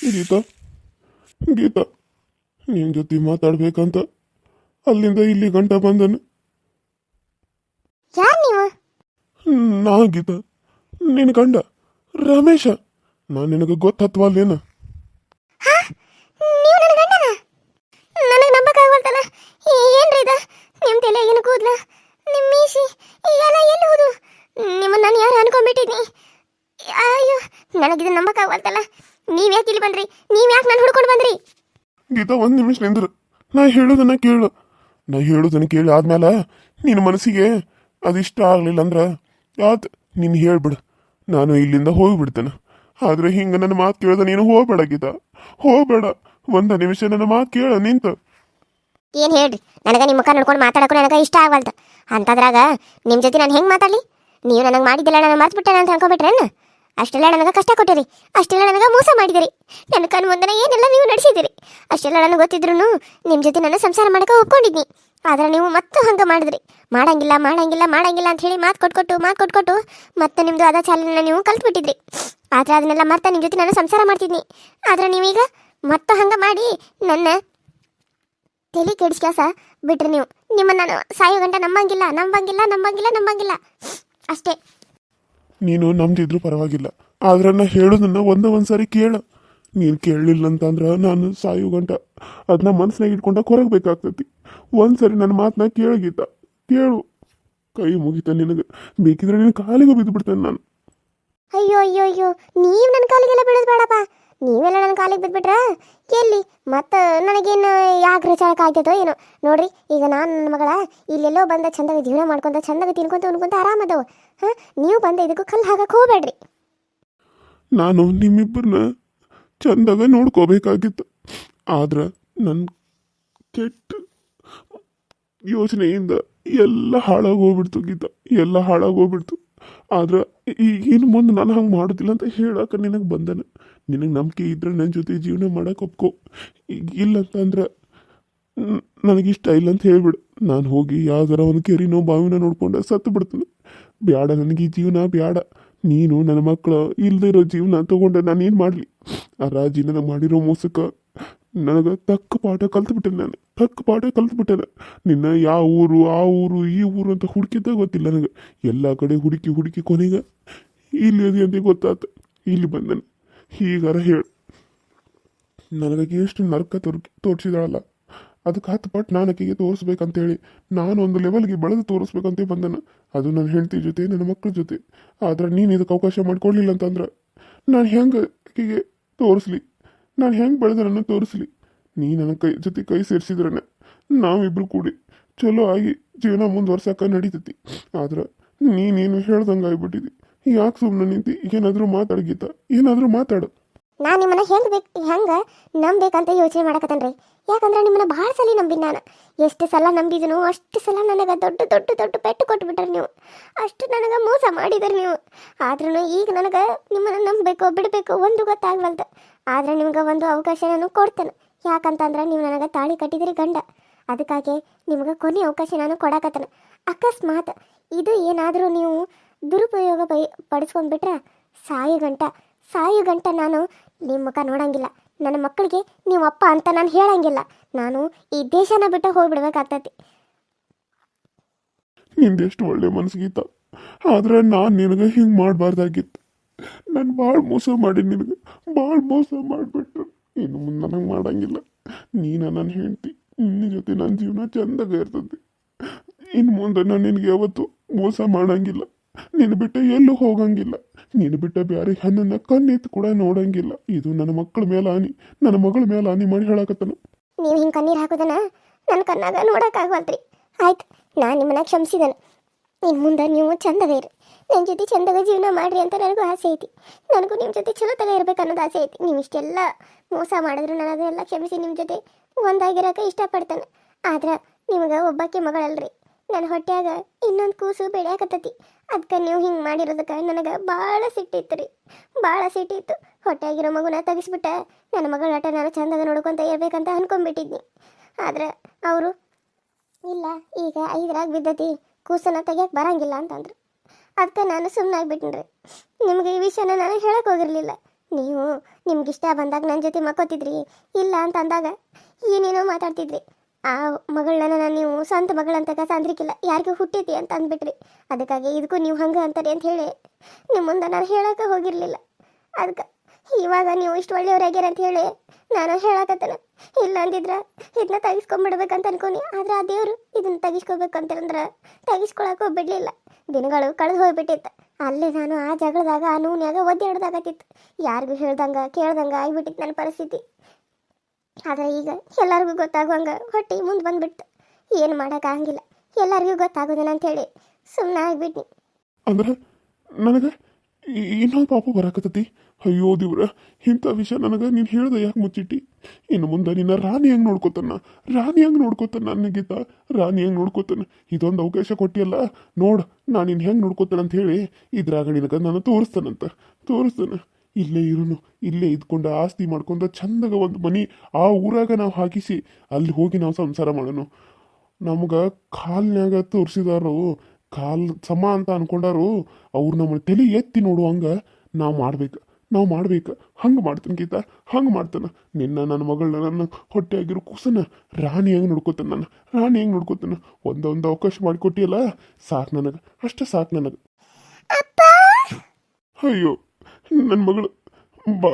ಗೀತಾ ಗೀತಾ ನಿನ್ನ ಜೊತೆ ಮಾತಾಡ್ಬೇಕಂತ ಅಲ್ಲಿಂದ ಇಲ್ಲಿ ಗಂಟ ಬಂದನು. ಯಾರು ನೀವು? ನಾ ಗೀತಾ, ನಿನ್ನ ಗಂಡ ರಮೇಶ. ನಾ ನಿನಗೆ ಗೊತ್ತತ್ವಲ್ಲೇನ? ನೀವು ನನ್ನ ಗಂಡನ? ನನಗೆ ನಂಬಕ್ಕಾಗಲ್ತಲ್ಲ. ಏನ್ರಿ ಇದು? ನಿಮ್ಮ ತಲೆ ಏನು ಕೂದ್ಲ, ನಿಮ್ಮ ಮೀಸಿ ಎಲ್ಲ ಎಲ್ಲಿ ಹೋದು? ನಿಮ್ಮನ್ನ ನಾನು ಯಾರು ಅನ್ಕೊಂಡ್ಬಿಟ್ಟಿದ್ನಿ? ಅಯ್ಯೋ, ನನಗಿದು ನಂಬಕ್ಕಾಗಲ್ತಲ್ಲ. ನೀವು ಯಾಕೆ ಇಲ್ಲಿ ಬಂದ್ರಿ? ನೀವು ಯಾಕೆ ನಾನು ಹುಡ್ಕೊಂಡು ಬಂದ್ರಿ? ಗೀತಾ, ಒಂದು ನಿಮಿಷ ನಿಂದ್ರು. ನಾ ಹೇಳೋದನ್ನ ಕೇಳು ಆದ್ಮೇಲೆ ನಿನ್ನ ಮನಸ್ಸಿಗೆ ಅದಿಷ್ಟ ಆಗ್ಲಿಲ್ಲ ಅಂದ್ರೆ ಆತ್, ನೀನು ಹೇಳ್ಬಿಡು, ನಾನು ಇಲ್ಲಿಂದ ಹೋಗ್ಬಿಡ್ತೇನೆ. ಆದ್ರೆ ಹಿಂಗ ನನ್ನ ಮಾತು ಕೇಳ್ದ ನೀನು ಹೋಗ್ಬೇಡ ಗೀತಾ, ಹೋಗ್ಬೇಡ. ಒಂದ ನಿಮಿಷ ನನ್ನ ಮಾತು ಕೇಳ ನಿಂತು. ಏನು ಹೇಳ್ರಿ? ನನಗೆ ನಿಮ್ಮ ಮುಖ ನೋಡ್ಕೊಂಡು ಮಾತಾಡೋಕ್ಕೂ ನನಗೆ ಇಷ್ಟ ಆಗವಲ್ತು. ಅಂಥದ್ರಾಗ ನಿಮ್ಮ ಜೊತೆ ನಾನು ಹೆಂಗೆ ಮಾತಾಡಲಿ? ನೀವು ನನಗೆ ಮಾಡಿದ್ದಿಲ್ಲ, ನಾನು ಮರ್ತ್ಬಿಟ್ಟೆ ಅಂತ ಅನ್ಕೊಂಡ್ಬಿಟ್ರೇನು? ಅಷ್ಟೆಲ್ಲ ನನಗೆ ಕಷ್ಟ ಕೊಟ್ಟಿರಿ, ಅಷ್ಟೆಲ್ಲ ನನಗೆ ಮೋಸ ಮಾಡಿದಿರಿ, ನನ್ನ ಕಣ್ಣು ಮುಂದೆ ಏನೆಲ್ಲ ನೀವು ನಡೆಸಿದಿರಿ. ಅಷ್ಟೆಲ್ಲ ನನಗೆ ಗೊತ್ತಿದ್ರು ನಿಮ್ಮ ಜೊತೆ ನಾನು ಸಂಸಾರ ಮಾಡೋಕೆ ಒಪ್ಕೊಂಡಿದ್ನಿ. ಆದ್ರೆ ನೀವು ಮತ್ತೆ ಹಂಗೆ ಮಾಡಿದ್ರಿ. ಮಾಡಂಗಿಲ್ಲ ಮಾಡಂಗಿಲ್ಲ ಮಾಡಂಗಿಲ್ಲ ಅಂತ ಹೇಳಿ ಮಾತು ಕೊಟ್ಕೊಟ್ಟು ಮತ್ತೆ ನಿಮ್ಮದು ಅದ ಚಾಲನ ನೀವು ಕಲ್ತ್ಬಿಟ್ಟಿದ್ರಿ. ಆದರೆ ಅದನ್ನೆಲ್ಲ ಮರ್ತ ನಿಮ್ಮ ಜೊತೆ ನಾನು ಸಂಸಾರ ಮಾಡ್ತಿದ್ನಿ. ಆದ್ರೆ ನೀವೀಗ ಮತ್ತೆ ಹಂಗೆ ಮಾಡಿ ನನ್ನ ತಲೆ ಕೆಡಿಸ್ಕ್ಯಾಸ ಬಿಟ್ರಿ. ನೀವು ನಿಮ್ಮನ್ನು ನಾನು ಸಾಯೋ ಗಂಟ ನಂಬಂಗಿಲ್ಲ ಅಷ್ಟೇ. ನೀನು ನಂಬ್ದಿದ್ರು ಪರವಾಗಿಲ್ಲ, ಆದ್ರೆ ನಾ ಹೇಳೋದನ್ನ ಒಂದ್ಸರಿ ಕೇಳ. ನೀನು ಕೇಳಲಿಲ್ಲ ಅಂತಂದ್ರೆ ನಾನು ಸಾಯೋ ಗಂಟ ಅದನ್ನ ಮನಸ್ಸಿನಾಗ ಇಟ್ಕೊಂಡ ಕೊರಗಬೇಕಾಗ್ತತಿ. ಒಂದ್ಸರಿ ನನ್ನ ಮಾತನ್ನ ಕೇಳಗೀತ, ಕೇಳು. ಕೈ ಮುಗಿತ ನಿನಗೆ, ಬೇಕಿದ್ರೆ ನಿನ್ನ ಕಾಲಿಗೂ ಬಿದ್ದು ಬಿಡ್ತೇನೆ ನಾನು. ಅಯ್ಯೋ, ನೀವು ನನ್ನ ಕಾಲಿಗೆಲ್ಲ ಬೀಳೋದು ಬೇಡಪ್ಪ. ನೀವೆಲ್ಲ ನನ್ನ ಕಾಲಿಗೆ ಬಿದ್ದುಬಿಟ್ರೆ ಎಲ್ಲಿ ಮತ್ತೆ ನನಗೇನು ಯಾಗ್ರೆ ಚಾಳಕ ಆಗ್ತೈತೋ ಏನೋ. ನೋಡ್ರಿ, ಈಗ ನಾನು ನನ್ನ ಮಗಳ ಇಲ್ಲೆಲ್ಲೋ ಬಂದ ಚಂದಾಗ ಜೀವನ ಮಾಡ್ಕೊಂತ ಚಂದಾಗ ತಿನ್ಕೊಂತ ಉಣ್ಕೊಂತ ಆರಾಮದವು. ನೀವು ಬಂದ ಇದಕ್ಕೂ ಕಲ್ಲು ಹಾಕಕ್ಕೆ ಹೋಗ್ಬೇಡ್ರಿ. ನಾನು ನಿಮ್ಮಿಬ್ಬರನ್ನ ಚಂದಾಗ ನೋಡ್ಕೋಬೇಕಾಗಿತ್ತು, ಆದ್ರೆ ನನ್ನ ಕೆಟ್ಟ ಯೋಚನೆಯಿಂದ ಎಲ್ಲ ಹಾಳಾಗೋಗ್ಬಿಡ್ತು ಗೀತಾ, ಎಲ್ಲ ಹಾಳಾಗೋಗ್ಬಿಡ್ತು. ಆದ್ರೆ ಈಗಿನ ಮುಂದೆ ನಾನು ಹಂಗೆ ಮಾಡೋದಿಲ್ಲ ಅಂತ ಹೇಳಕ್ಕೆ ನಿನಗೆ ಬಂದನು. ನಿನಗೆ ನಂಬಿಕೆ ಇದ್ರೆ ನನ್ನ ಜೊತೆ ಜೀವನ ಮಾಡಕ್ಕೆ ಒಪ್ಕೋ. ಈಗ ಇಲ್ಲ ಅಂತಂದ್ರೆ ನನಗಿಷ್ಟ ಇಲ್ಲ ಅಂತ ಹೇಳ್ಬಿಡು. ನಾನು ಹೋಗಿ ಯಾವ್ದಾರ ಒಂದು ಕೆರಿನೋ ಬಾವಿನ ನೋಡ್ಕೊಂಡು ಸತ್ತು ಬಿಡ್ತೀನಿ. ಬ್ಯಾಡ, ನನಗೆ ಈ ಜೀವನ ಬ್ಯಾಡ. ನೀನು ನನ್ನ ಮಕ್ಕಳು ಇಲ್ಲದೆ ಇರೋ ಜೀವನ ತೊಗೊಂಡೆ ನಾನು ಏನು ಮಾಡಲಿ? ಆ ರಾಜಿ ನನಗೆ ಮಾಡಿರೋ ಮೋಸಕ್ಕೆ ನನಗೆ ತಕ್ಕ ಪಾಠ ಕಲ್ತ್ಬಿಟ್ಟೆನೆ. ನಿನ್ನ ಯಾವ ಊರು ಆ ಊರು ಈ ಊರು ಅಂತ ಹುಡುಕಿದ್ದ ಗೊತ್ತಿಲ್ಲ ನನಗೆ. ಎಲ್ಲ ಕಡೆ ಹುಡುಕಿ ಕೊನೆಗೆ ಇಲ್ಲಿ ಅದಿ ಅಂತ ಗೊತ್ತಾಯ್ತು. ಇಲ್ಲಿ ಬಂದನು. ಹೀಗಾರ ಹೇಳು, ನನಗೆ ಎಷ್ಟು ನರಕ ತೋರಿಸಿದಾಳಲ್ಲ, ಅದಕ್ಕೆ 10 ಪಟ್ಟು ನಾನು ಆಕೆಗೆ ತೋರಿಸ್ಬೇಕಂತೇಳಿ ನಾನು ಒಂದು ಲೆವೆಲ್ಗೆ ಬೆಳೆದು ತೋರಿಸ್ಬೇಕಂತ ಬಂದನು. ಅದು ನನ್ನ ಹೆಂಡತಿ ಜೊತೆ, ನನ್ನ ಮಕ್ಕಳ ಜೊತೆ. ಆದ್ರೆ ನೀನು ಇದಕ್ಕೆ ಅವಕಾಶ ಮಾಡಿಕೊಡ್ಲಿಲ್ಲ ಅಂತಂದ್ರೆ ನಾನು ಹೆಂಗೆ ಆಕೆಗೆ ತೋರಿಸ್ಲಿ? ನಾನು ಹೆಂಗೆ ಬೆಳೆದ ನನ್ನ ತೋರಿಸ್ಲಿ? ನೀ ನನ್ನ ಕೈ ಸೇರಿಸಿದ್ರನೆ ನಾವಿಬ್ರು ಕೂಡಿ ಚಲೋ ಆಗಿ ಜೀವನ ಮುಂದುವರ್ಸಕ್ಕೆ ನಡೀತೈತಿ. ಆದ್ರೆ ನೀನೇನು ಹೇಳ್ದಂಗೆ ಆಗ್ಬಿಟ್ಟಿದ್ದಿ. ಯಾಕೆ ಸುಮ್ಮನೆ ನಿಂತಿ? ಏನಾದರೂ ಮಾತಾಡ್ಗೀತ, ಏನಾದರೂ ಮಾತಾಡು. ನಾನು ನಿಮ್ಮನ್ನ ಹೆಂಗೆ ನಂಬೇಕಂತ ಯೋಚನೆ ಮಾಡಕತ್ತನ್ರಿ. ಯಾಕಂದ್ರೆ ನಿಮ್ಮನ್ನ ಭಾಳ ಸಲ ನಂಬಿನ ನಾನು. ಎಷ್ಟು ಸಲ ನಂಬಿದನು ಅಷ್ಟು ಸಲ ನನಗೆ ದೊಡ್ಡ ಪೆಟ್ಟು ಕೊಟ್ಬಿಟ್ರಿ ನೀವು. ಅಷ್ಟು ನನಗೆ ಮೋಸ ಮಾಡಿದ್ರಿ ನೀವು. ಆದ್ರೂ ಈಗ ನನಗೆ ನಿಮ್ಮನ್ನು ನಂಬಬೇಕು ಬಿಡಬೇಕು ಒಂದು ಗೊತ್ತಾಗ್ವಲ್ದು. ಆದರೆ ನಿಮ್ಗೆ ಒಂದು ಅವಕಾಶ ನಾನು ಕೊಡ್ತೇನೆ. ಯಾಕಂತಂದ್ರೆ ನೀವು ನನಗೆ ತಾಳಿ ಕಟ್ಟಿದ್ರಿ ಗಂಡ. ಅದಕ್ಕಾಗಿ ನಿಮ್ಗೆ ಕೊನೆ ಅವಕಾಶ ನಾನು ಕೊಡಕತ್ತೇನೆ. ಅಕಸ್ಮಾತ್ ಇದು ಏನಾದರೂ ನೀವು ದುರುಪಯೋಗ ಪಡಿಸ್ಕೊಂಡ್ಬಿಟ್ರೆ ಸಾಯೋ ಗಂಟ ನಾನು ನಿಮ್ಮ ಮುಖ ನೋಡಂಗಿಲ್ಲ. ನನ್ನ ಮಕ್ಕಳಿಗೆ ನೀವು ಅಪ್ಪ ಅಂತ ನಾನು ಹೇಳಂಗಿಲ್ಲ. ನಾನು ಈ ದೇಶನ ಬಿಟ್ಟು ಹೋಗ್ಬಿಡ್ಬೇಕಾಗ್ತೈತಿ. ನಿಂದೆಷ್ಟು ಒಳ್ಳೆ ಮನಸ್ಸು, ಆದ್ರೆ ನಾನು ನಿನಗೆ ಹಿಂಗೆ ಮಾಡಬಾರ್ದಾಗಿತ್ತು. ನಾನು ಭಾಳ ಮೋಸ ಮಾಡಿ ನಿನಗೆ ಭಾಳ ಮೋಸ ಮಾಡಿಬಿಟ್ರು. ಇನ್ನು ಮುಂದೆ ನನಗೆ ಮಾಡಂಗಿಲ್ಲ. ನೀನು ನನ್ನ ಹೆಂಡತಿ, ನಿನ್ನ ಜೊತೆ ನನ್ನ ಜೀವನ ಚಂದಾಗ ಇರ್ತದೆ. ಇನ್ನು ಮುಂದೆ ನಾನು ನಿನಗೆ ಯಾವತ್ತೂ ಮೋಸ ಮಾಡಂಗಿಲ್ಲ. ನೀನು ಬಿಟ್ಟು ಎಲ್ಲೂ ಹೋಗಂಗಿಲ್ಲ. ನೀನು ಬಿಟ್ಟ ಬೇರೆ ಹಣ್ಣನ್ನು ಕಣ್ಣೆತ್ತು ಕೂಡ ನೋಡಂಗಿಲ್ಲ. ಇದು ನನ್ನ ಮಕ್ಕಳ ಮೇಲೆ ಆನಿ, ನನ್ನ ಮಗಳ ಮೇಲೆ ಆನಿ ಮಾಡಿ ಹೇಳಕತ್ತನು. ನೀವು ಹಿಂಗೆ ಕಣ್ಣೀರು ಹಾಕೋದನ್ನ ನನ್ನ ಕಣ್ಣಾಗ ನೋಡೋಕ್ಕಾಗವಲ್ತ್ರಿ. ಆಯ್ತು, ನಾನು ನಿಮ್ಮನ್ನ ಕ್ಷಮಿಸಿದನು. ಇನ್ನು ಮುಂದೆ ನೀವು ಚಂದವೇ ಇರಿ, ನನ್ನ ಜೊತೆ ಚಂದಾಗ ಜೀವನ ಮಾಡಿರಿ ಅಂತ ನನಗೂ ಆಸೆ ಐತಿ. ನನಗೂ ನಿಮ್ಮ ಜೊತೆ ಚಲೋ ತಗ ಇರ್ಬೇಕು ಅನ್ನೋದು ಆಸೆ ಐತಿ. ನೀವು ಇಷ್ಟೆಲ್ಲ ಮೋಸ ಮಾಡಿದ್ರು ನಾನು ಅದನ್ನೆಲ್ಲ ಕ್ಷಮಿಸಿ ನಿಮ್ಮ ಜೊತೆ ಒಂದಾಗಿರೋಕೆ ಇಷ್ಟಪಡ್ತಾನೆ. ಆದ್ರೆ ನಿಮಗೆ ಒಬ್ಬಾಕೆ ಮಗಳಲ್ರಿ. ನನ್ನ ಹೊಟ್ಯಾಗ ಇನ್ನೊಂದು ಕೂಸು ಬೆಳೆಯಾಕತ್ತತಿ. ಅದಕ್ಕೆ ನೀವು ಹಿಂಗೆ ಮಾಡಿರೋದಕ್ಕೆ ನನಗೆ ಭಾಳ ಸಿಟ್ಟಿತ್ತು. ಹೊಟ್ಟೆಯಾಗಿರೋ ಮಗುನ ತೆಗಿಸ್ಬಿಟ್ಟೆ ನನ್ನ ಮಗಳ ಆಟ ನಾನು ಚಂದಾಗ ನೋಡ್ಕೊತ ಇರ್ಬೇಕಂತ ಅನ್ಕೊಂಡ್ಬಿಟ್ಟಿದ್ನಿ. ಆದ್ರೆ ಅವರು ಇಲ್ಲ, ಈಗ 5ರಾಗ ಬಿದ್ದತಿ, ಕೂಸನ್ನ ತೆಗಿಯಕ್ಕೆ ಬರಂಗಿಲ್ಲ ಅಂತಂದ್ರು. ಅದಕ್ಕೆ ನಾನು ಸುಮ್ಮನಾಗ್ಬಿಟ್ಟಿನ್ರಿ. ನಿಮಗೆ ಈ ವಿಷಯನ ನಾನು ಹೇಳಕ್ಕೆ ಹೋಗಿರಲಿಲ್ಲ. ನೀವು ನಿಮ್ಗಿಷ್ಟ ಬಂದಾಗ ನನ್ನ ಜೊತೆ ಮಕ್ಕೋತಿದ್ರಿ, ಇಲ್ಲ ಅಂತ ಅಂದಾಗ ಏನೇನೋ ಮಾತಾಡ್ತಿದ್ರಿ. ಆ ಮಗಳನ್ನ ನೀವು ಸ್ವಂತ ಮಗಳಂತ ಅಂದ್ರಿಕಿಲ್ಲ, ಯಾರಿಗೂ ಹುಟ್ಟೈತಿ ಅಂತ ಅಂದ್ಬಿಟ್ರಿ. ಅದಕ್ಕಾಗಿ ಇದಕ್ಕೂ ನೀವು ಹಂಗೆ ಅಂತಾರೆ ಅಂತ ಹೇಳಿ ನಿಮ್ಮ ಮುಂದೆ ನಾನು ಹೇಳೋಕೆ ಹೋಗಿರಲಿಲ್ಲ. ಅದಕ್ಕೆ ಇವಾಗ ನೀವು ಇಷ್ಟು ಒಳ್ಳೆಯವ್ರಾಗ್ಯಾರ ಅಂತ ಹೇಳಿ ನಾನು ಹೇಳಕತ್ತೇನೆ. ಇಲ್ಲ ಅಂದಿದ್ರೆ ಇದನ್ನ ತೆಗಿಸ್ಕೊಂಡ್ಬಿಡ್ಬೇಕಂತ ಅನ್ಕೊನಿ. ಆದ್ರೆ ಆ ದೇವರು ಇದನ್ನ ತೆಗಿಸ್ಕೋಬೇಕಂತಂದ್ರೆ ತೆಗಿಸ್ಕೊಳಕ್ಕೆ ಬಿಡಲಿಲ್ಲ. ದಿನಗಳು ಕಳೆದು ಹೋಗ್ಬಿಟ್ಟಿತ್ತು. ಅಲ್ಲೇ ನಾನು ಆ ಜಗಳದಾಗ ಆ ನೂನ್ಯಾಗ ಒದ್ದಾಡ್ದಾಗತ್ತಿತ್ತು. ಯಾರಿಗೂ ಹೇಳ್ದಂಗೆ ಕೇಳ್ದಂಗೆ ಆಗಿಬಿಟ್ಟಿತ್ತು ನನ್ನ ಪರಿಸ್ಥಿತಿ. ಆದರೆ ಈಗ ಎಲ್ಲರಿಗೂ ಗೊತ್ತಾಗುವಂಗೆ ಹೊಟ್ಟೆ ಮುಂದೆ ಬಂದ್ಬಿಡ್ತು. ಏನು ಮಾಡೋಕ್ಕಾಗಂಗಿಲ್ಲ, ಎಲ್ಲರಿಗೂ ಗೊತ್ತಾಗೋದಿಲ್ಲ ಅಂಥೇಳಿ ಸುಮ್ಮನೆ ಆಗಿಬಿಟ್ನಿ. ಅಂದ್ರೆ ನನಗೆ ಇನ್ನೊಂದು ಪಾಪ ಬರಾಕತ್ತತಿ. ಅಯ್ಯೋ ದೇವ್ರ, ಇಂಥ ವಿಷಯ ನನಗೆ ನೀನು ಹೇಳ್ದೆ ಯಾಕೆ ಮುಚ್ಚಿಟ್ಟಿ? ಇನ್ನು ಮುಂದೆ ನಿನ್ನ ರಾಣಿ ಹೆಂಗೆ ನೋಡ್ಕೋತಾನ, ರಾಣಿ ಹೆಂಗೆ ನೋಡ್ಕೋತಾನ ನನಗೀತ, ರಾಣಿ ಹೆಂಗೆ ನೋಡ್ಕೋತಾನ. ಇದೊಂದು ಅವಕಾಶ ಕೊಟ್ಟಿಯಲ್ಲ, ನೋಡು ನಾನು ನಿನ್ನ ಹೆಂಗೆ ನೋಡ್ಕೋತಾನ ಅಂತ ಹೇಳಿ ಇದ್ರಾಗ ನಿನಗೆ ನಾನು ತೋರಿಸ್ತಾನೆ. ಇಲ್ಲೇ ಇರುನು, ಇಲ್ಲೇ ಇದ್ಕೊಂಡು ಆಸ್ತಿ ಮಾಡ್ಕೊಂಡು ಚಂದಾಗ ಒಂದು ಮನೆ ಆ ಊರಾಗ ನಾವು ಹಾಕಿಸಿ ಅಲ್ಲಿ ಹೋಗಿ ನಾವು ಸಂಸಾರ ಮಾಡೋಣ. ನಮ್ಗೆ ಕಾಲ್ನ್ಯಾಗ ತೋರಿಸಿದಾರು, ಕಾಲ್ ಸಮ ಅಂತ ಅನ್ಕೊಂಡಾರು, ಅವ್ರು ನಮ್ಮನ್ನು ತಲೆ ಎತ್ತಿ ನೋಡುವಂಗೆ ನಾವು ಮಾಡ್ಬೇಕು. ಹಂಗೆ ಮಾಡ್ತಾನೆ ಗೀತಾ, ಹಂಗೆ ಮಾಡ್ತಾನೆ. ನನ್ನ ಮಗಳನ್ನ ನನ್ನ ಹೊಟ್ಟೆಯಾಗಿರೋ ಕೂಸನ ರಾಣಿ ಹೆಂಗೆ ನೋಡ್ಕೋತಾನೆ. ಒಂದೊಂದು ಅವಕಾಶ ಮಾಡಿಕೊಟ್ಟಿಯಲ್ಲ, ಸಾಕು ನನಗೆ, ಅಷ್ಟೇ ಸಾಕು ನನಗೆ. ಅಯ್ಯೋ ನನ್ನ ಮಗಳು, ಬಾ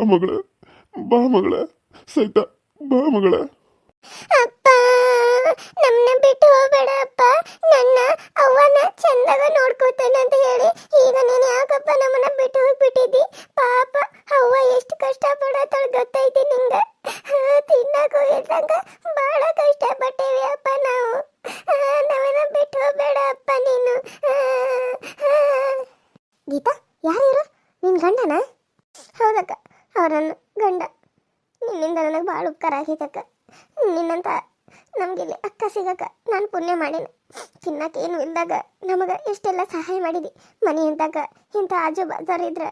ಮಗಳ ಸೈತ, ಬಾ ಮಗಳ. ಅಪ್ಪ, ನಮ್ಮನ್ನ ಬಿಟ್ಟು ಹೋಗ್ಬೇಡ ಅಪ್ಪ. ನನ್ನ ಅವ್ವನ ಚಂದಾಗ ನೋಡ್ಕೋತಾನೆ ಅಂತ ಹೇಳಿ ಈಗ ನೀನು ಯಾಕಪ್ಪ ನಮ್ಮನ್ನ ಬಿಟ್ಟು ಹೋಗ್ಬಿಟ್ಟಿದ್ದಿ? ಪಾಪ ಅವ್ವ ಎಷ್ಟು ಕಷ್ಟ ಪಡತ್ತಾಳ ಗೊತ್ತೈತಿ ನಿಂಗೆ. ತಿನ್ನಕ್ಕೂ ಇಲ್ದಂಗ ಬಹಳ ಕಷ್ಟಪಟ್ಟೇವಿ ಅಪ್ಪ ನಾವು. ನಮ್ಮನ್ನ ಬಿಟ್ಟು ಹೋಗ್ಬೇಡ ಅಪ್ಪ ನೀನು. ಗೀತಾ, ಯಾರು ನಿನ್ ಗಂಡನ? ಹೌದಕ್ಕ, ಅವರನ್ನು ಗಂಡ. ನಿನ್ನಿಂದ ನನಗೆ ಭಾಳ ಉಪಕಾರ ಆಗೈತಕ್ಕ. ನಿನ್ನಂತ ನಮಗಿಲ್ಲಿ ಅಕ್ಕ ಸಿಗಕ್ಕ ನಾನು ಪುಣ್ಯ ಮಾಡೀನಿ. ತಿನ್ನಕ್ಕೆ ಏನು ಇಲ್ದಾಗ ನಮಗೆ ಎಷ್ಟೆಲ್ಲ ಸಹಾಯ ಮಾಡಿದಿ. ಮನೆ ಅಂತಾಗ ಇಂಥ ಆಜು ಬಾಜಾರು ಇದ್ರೆ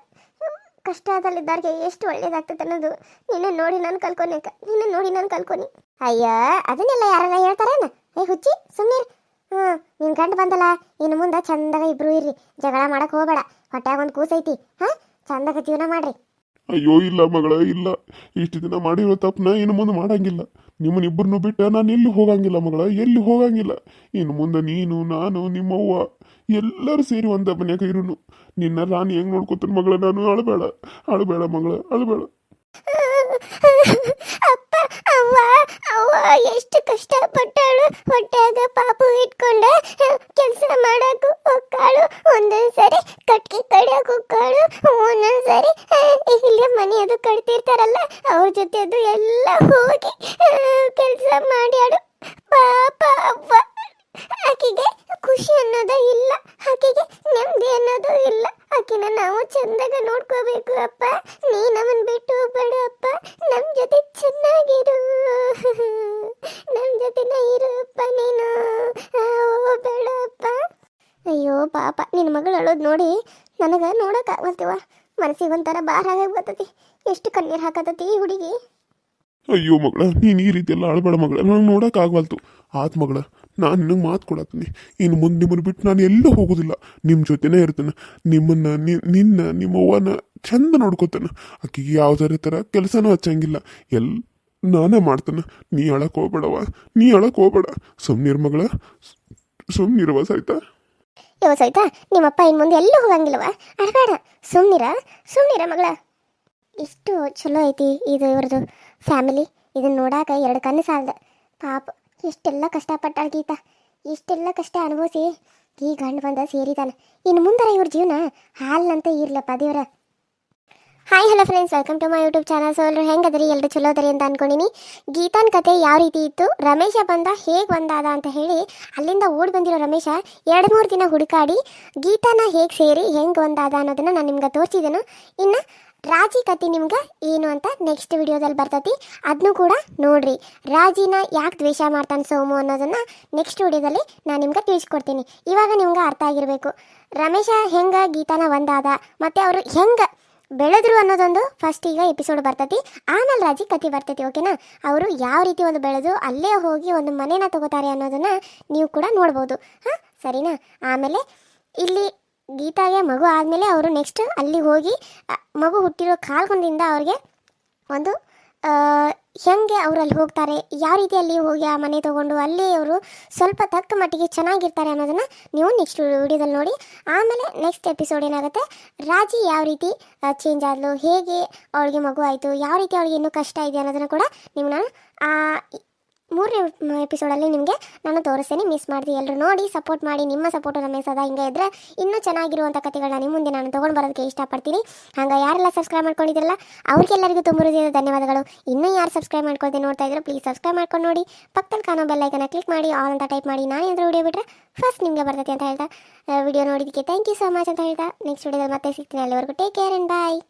ಕಷ್ಟದಲ್ಲಿದ್ದಾರಿಗೆ ಎಷ್ಟು ಒಳ್ಳೇದಾಗ್ತದೆ ಅನ್ನೋದು ನಿನ್ನೆ ನೋಡಿ ನಾನು ಕಲ್ಕೊನಿ. ಅಯ್ಯ, ಅದನ್ನೆಲ್ಲ ಯಾರ ಹೇಳ್ತಾರೇನ? ಹುಚ್ಚಿ ಸುಮ್ಮನೆ. ನಿನ್ ಗಂಡು ಬಂದಲ್ಲ, ಇನ್ನು ಮುಂದೆ ಚಂದಾಗ ಇಬ್ರು ಇರ್ರಿ, ಜಗಳ ಮಾಡಕ್ ಹೋಗ್ಬೇಡ. ಹೊಟ್ಯಾಗ ಒಂದು ಕೂಸೈತಿ, ಚಂದಾಗ ಜೀವನ ಮಾಡ್ರಿ. ಅಯ್ಯೋ ಇಲ್ಲ ಮಗಳ, ಇಲ್ಲ. ಇಷ್ಟು ದಿನ ಮಾಡಿರೋ ತಪ್ಪನ ಇನ್ನು ಮುಂದೆ ಮಾಡಂಗಿಲ್ಲ. ನಿಮ್ಮನ್ನಿಬ್ಬರನ್ನು ಬಿಟ್ಟ ನಾನು ಎಲ್ಲಿ ಹೋಗಂಗಿಲ್ಲ ಮಗಳ, ಎಲ್ಲಿ ಹೋಗಂಗಿಲ್ಲ. ಇನ್ನು ಮುಂದೆ ನೀನು, ನಾನು, ನಿಮ್ಮವ್ವ ಎಲ್ಲರೂ ಸೇರಿ ಒಂದ ಮನ್ಯಾಗ ಇರುನು. ನಿನ್ನ ರಾಣಿ ಹೆಂಗೆ ನೋಡ್ಕೊತಾನೆ ಮಗಳ. ನಾನು ಅಳಬೇಡ ಮಗಳ, ಅಳಬೇಡ. ಅಪ್ಪ, ಅವ್ವ ಎಷ್ಟು ಕಷ್ಟಪಟ್ಟಾಳು. ಹೊಟ್ಯಾಗ ಪಾಪು ಇಟ್ಕೊಂಡ ಕೆಲಸ ಮಾಡಾಕು ಹೋಗ್ಕಾಳು. ಒಂದೊಂದ್ಸರಿ ಕಟ್ಗೆ ಕಡಿಯಕ್ಕೆ ಹೋಗ್ಕಾಳು. ಒಂದೊಂದ್ಸರಿ ಇಲ್ಲೇ ಮನೆ ಅದು ಕಟ್ತಿರ್ತಾರಲ್ಲ ಅವ್ರ ಜೊತೆ ಅದು ಎಲ್ಲ ಹೋಗಿ ಕೆಲಸ ಮಾಡ್ಯಾಳು. ಪಾಪ ಅವ್ವ, ಆಕೆಗೆ ಖುಷಿ ಅನ್ನೋದು ಇಲ್ಲ, ಆಕೆಗೆ ನೆಮ್ಮದಿ ಅನ್ನೋದು ಇಲ್ಲ. ಆಕಿನ ನಾವು ಚಂದಾಗ ನೋಡ್ಕೋಬೇಕು ಅಪ್ಪ. ನೀ ನಮ್ಮನ್ನ ಬಿಟ್ಟು ಹೋಗ್ಬೇಡ ಅಪ್ಪ. ನಮ್ಮ ಜೊತೆ ಚೆನ್ನಾಗಿರು, ನಮ್ಮ ಜೊತೆನ ಇರು ಅಪ್ಪ ನೀನು, ಹೋಗ್ಬೇಡ ಅಪ್ಪ. ಅಯ್ಯೋ ಪಾಪ, ನಿನ್ನ ಮಗಳು ಅಳೋದು ನೋಡಿ ನನಗೆ ನೋಡೋಕ್ಕಾಗಲ್ತಿವ. ಮನಸ್ಸಿಗೆ ಒಂಥರ ಭಾರ ಆಗಿ ಬರ್ತತಿ. ಎಷ್ಟು ಕಣ್ಣೀರು ಹಾಕತತಿ ಈ ಹುಡುಗಿ. ಅಯ್ಯೋ ಮಗಳ, ನೀನು ಈ ರೀತಿ ಎಲ್ಲ ಅಳಬೇಡ ಮಗಳ. ನಂಗೆ ನೋಡೋಕ್ಕಾಗವಲ್ತು. ಆತ್ ಮಗಳ, ನಾನು ನಿನಗೆ ಮಾತು ಕೊಡತ್ತೀನಿ. ಇನ್ನು ಮುಂದೆ ನಿಮ್ಮನ್ನು ಬಿಟ್ಟು ನಾನು ಎಲ್ಲೂ ಹೋಗೋದಿಲ್ಲ. ನಿಮ್ಮ ಜೊತೆನೇ ಇರ್ತಾನೆ. ನಿಮ್ಮ ಅವ್ವನ ಚಂದ ನೋಡ್ಕೋತಾನೆ. ಆಕೆಗೆ ಯಾವುದೇ ಥರ ಕೆಲಸನೂ ಹಚ್ಚಂಗಿಲ್ಲ, ನಾನೇ ಮಾಡ್ತಾನೆ. ನೀ ಅಳಕ್ಕೆ ಹೋಗ್ಬೇಡ. ಸುಮ್ಮನಿರು ಮಗಳ, ಸುಮ್ಮನಿರುವ ಸೈತಾ. ಸೈತಾ, ನಿಮ್ಮಪ್ಪ ಇನ್ನು ಮುಂದೆ ಎಲ್ಲೂ ಹೋಗಂಗಿಲ್ಲವ, ಅಳಬೇಡ, ಸುಮ್ಮನಿರ ಮಗಳ. ಇಷ್ಟು ಚಲೋ ಐತಿ ಇದು ಇವ್ರದ್ದು ಫ್ಯಾಮಿಲಿ. ಇದನ್ನ ನೋಡಾಕ 2 ಕಣ್ಣು ಸಾಲದ. ಪಾಪ ಎಷ್ಟೆಲ್ಲ ಕಷ್ಟಪಟ್ಟಾಳ ಗೀತಾ. ಇಷ್ಟೆಲ್ಲ ಕಷ್ಟ ಅನುಭವಿಸಿ ಈ ಗಂಡು ಬಂದ ಸೇರಿದಾನೆ. ಇನ್ನು ಮುಂದರ ಇವ್ರ ಜೀವನ ಹಾಲ್ನಂತೆ ಇರ್ಲಪ್ಪ ದೇವ್ರ. Hi hello friends, welcome to my YouTube channel. So ಎಲ್ಲರೂ ಹೆಂಗದ್ರಿ? ಎಲ್ಲರೂ ಚಲೋ ಅದರಿ ಅಂತ ಅನ್ಕೊಂಡಿನಿ. ಗೀತಾನ್ ಕತೆ ಯಾವ ರೀತಿ ಇತ್ತು, ರಮೇಶ ಹೇಗೆ ಬಂದಾದ ಅಂತ ಹೇಳಿ ಅಲ್ಲಿಂದ ಓಡಿ ಬಂದಿರೋ ರಮೇಶ 2-3 ದಿನ ಹುಡುಕಾಡಿ ಗೀತಾನ ಹೇಗೆ ಸೇರಿ ಹೆಂಗೆ ಒಂದಾದ ಅನ್ನೋದನ್ನ ನಾನು ನಿಮ್ಗೆ ತೋರಿಸಿದೆನು. ಇನ್ನು ರಾಜಿ ಕತೆ ನಿಮ್ಗೆ ಏನು ಅಂತ ನೆಕ್ಸ್ಟ್ ವಿಡಿಯೋದಲ್ಲಿ ಬರ್ತೈತಿ, ಅದನ್ನು ಕೂಡ ನೋಡ್ರಿ. ರಾಜಿನ ಯಾಕೆ ದ್ವೇಷ ಮಾಡ್ತಾನೆ ಸೋಮು ಅನ್ನೋದನ್ನು ನೆಕ್ಸ್ಟ್ ವಿಡಿಯೋದಲ್ಲಿ ನಾನು ನಿಮ್ಗೆ ತಿಳಿಸ್ಕೊಡ್ತೀನಿ. ಇವಾಗ ನಿಮ್ಗೆ ಅರ್ಥ ಆಗಿರಬೇಕು ರಮೇಶ ಹೆಂಗೆ ಗೀತಾನ ಒಂದಾದ ಮತ್ತು ಅವರು ಹೆಂಗೆ ಬೆಳೆದ್ರು ಅನ್ನೋದೊಂದು ಫಸ್ಟ್ ಈಗ ಎಪಿಸೋಡ್ ಬರ್ತೈತಿ. ಆಮೇಲೆ ರಾಜಿ ಕತೆ ಬರ್ತೈತಿ. ಓಕೆನಾ? ಅವರು ಯಾವ ರೀತಿ ಒಂದು ಬೆಳೆದು ಅಲ್ಲೇ ಹೋಗಿ ಒಂದು ಮನೇನ ತಗೋತಾರೆ ಅನ್ನೋದನ್ನು ನೀವು ಕೂಡ ನೋಡ್ಬೋದು. ಹಾಂ, ಸರಿನಾ? ಆಮೇಲೆ ಇಲ್ಲಿ ಗೀತಾಗೆ ಮಗು ಆದಮೇಲೆ ಅವರು ನೆಕ್ಸ್ಟ್ ಅಲ್ಲಿ ಹೋಗಿ ಮಗು ಹುಟ್ಟಿರೋ ಕಾಲ್ಗೊಂದಿಂದ ಅವ್ರಿಗೆ ಒಂದು ಹೆಂಗೆ ಅವರು ಅಲ್ಲಿ ಹೋಗ್ತಾರೆ, ಯಾವ ರೀತಿ ಅಲ್ಲಿ ಹೋಗಿ ಆ ಮನೆ ತೊಗೊಂಡು ಅಲ್ಲಿ ಅವರು ಸ್ವಲ್ಪ ತಕ್ಕ ಮಟ್ಟಿಗೆ ಚೆನ್ನಾಗಿರ್ತಾರೆ ಅನ್ನೋದನ್ನು ನೀವು ನೆಕ್ಸ್ಟ್ ವಿಡಿಯೋದಲ್ಲಿ ನೋಡಿ. ಆಮೇಲೆ ನೆಕ್ಸ್ಟ್ ಎಪಿಸೋಡ್ ಏನಾಗುತ್ತೆ, ರಾಜಿ ಯಾವ ರೀತಿ ಚೇಂಜ್ ಆದಳು, ಹೇಗೆ ಅವಳಿಗೆ ಮಗು ಆಯಿತು, ಯಾವ ರೀತಿ ಅವಳಿಗೆ ಇನ್ನೂ ಕಷ್ಟ ಇದೆ ಅನ್ನೋದನ್ನು ಕೂಡ ನಿಮ್ಗೆ ನಾನು ಮೂರನೇ ಎಪಿಸೋಡಲ್ಲಿ ನಿಮಗೆ ನಾನು ತೋರಿಸ್ತೇನೆ. ಮಿಸ್ ಮಾಡಿದೆ ಎಲ್ಲರೂ ನೋಡಿ ಸಪೋರ್ಟ್ ಮಾಡಿ. ನಿಮ್ಮ ಸಪೋರ್ಟು ನಮಗೆ ಸದಾ ಹಿಂಗೆ ಇದ್ದರೆ ಇನ್ನೂ ಚೆನ್ನಾಗಿರುವಂಥ ಕಥೆಗಳನ್ನ ನಿಮ್ಮ ಮುಂದೆ ನಾನು ತೊಗೊಂಡು ಬರೋದಕ್ಕೆ ಇಷ್ಟಪಡ್ತೀನಿ. ಹಾಗೆ ಯಾರೆಲ್ಲ ಸಬ್ಸ್ಕ್ರೈಬ್ ಮಾಡ್ಕೊಂಡಿದ್ರಲ್ಲ ಅವ್ರಿಗೆಲ್ಲರಿಗೂ ತುಂಬ ಹೃದಯದ ಧನ್ಯವಾದಗಳು. ಇನ್ನೂ ಯಾರು ಸಬ್ಸ್ಕ್ರೈಬ್ ಮಾಡ್ಕೊಳ್ದೆ ನೋಡ್ತಾ ಇದ್ರೆ ಪ್ಲೀಸ್ ಸಬ್ಸ್ಕ್ರೈಬ್ ಮಾಡ್ಕೊಂಡು ನೋಡಿ. ಪಕ್ಕದಲ್ಲಿ ಕಾಣೋ ಬೆಲ್ಲೈಕನ್ನ ಕ್ಲಿಕ್ ಮಾಡಿ ಆಲ್ ಅಂತ ಟೈಪ್ ಮಾಡಿ. ನಾನು ಏನಾದರೂ ವಿಡಿಯೋ ಬಿಟ್ಟರೆ ಫಸ್ಟ್ ನಿಮಗೆ ಬರ್ತೈತೆ ಅಂತ ಹೇಳ್ತಾ ವಿಡಿಯೋ ನೋಡಿದ್ದಕ್ಕೆ ಥ್ಯಾಂಕ್ ಯು ಸೊ ಮಚ್ ಅಂತ ಹೇಳ್ತಾ ನೆಕ್ಸ್ಟ್ ವಿಡಿಯೋದಲ್ಲಿ ಮತ್ತೆ ಸಿಗ್ತೀನಿ. ಅಲ್ಲಿವರೆಗೂ ಟೇಕ್ ಕೇರ್ ಆ್ಯಂಡ್ ಬಾಯ್.